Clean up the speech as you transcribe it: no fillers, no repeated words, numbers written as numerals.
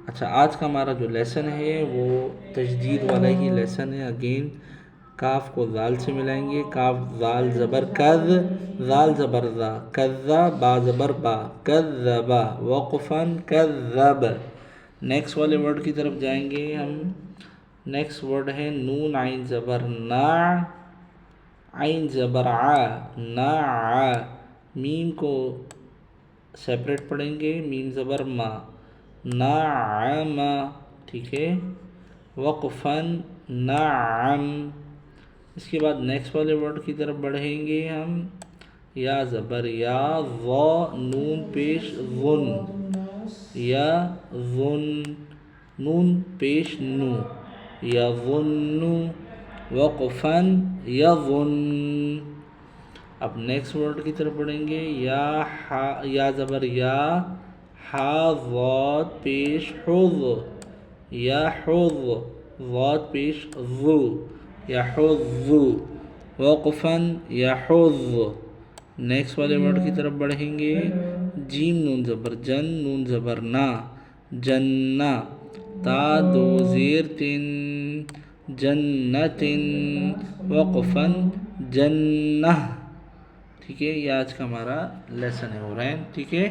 اچھا، آج کا ہمارا جو لیسن ہے وہ تجدید والا ہی لیسن ہے. اگین کاف کو زال سے ملائیں گے. کاف زال زبر کذ، زال زبر زا، کذا با زبر با، کذبا وقفاً کذب. نیکسٹ والے ورڈ کی طرف جائیں گے ہم. نیکسٹ ورڈ ہے نون عین زبر نا، عین زبر ع، نا. میم کو سیپریٹ پڑھیں گے. میم زبر ما، نعم. ٹھیک ہے. وقفاً نعم. اس کے بعد نیکسٹ والے ورڈ کی طرف بڑھیں گے ہم. یا زبر یا، ظا نون پیش ظن، یا ظن، نون پیش نو، یظن. وقفاً یظن. اب نیکسٹ ورڈ کی طرف بڑھیں گے. یا زبر یا، ہا ضاد پیش حظ، یحظ، ضاد پیش ظو، یحظ. وقفاً یحظ. نیکسٹ والے ورڈ کی طرف بڑھیں گے. جیم نون زبر جن، نون زبر نا، جنہ. تا دو زیر تن، جنتن. وقفاً جنہ. ٹھیک ہے. یہ آج کا ہمارا لیسن ہے. ٹھیک ہے.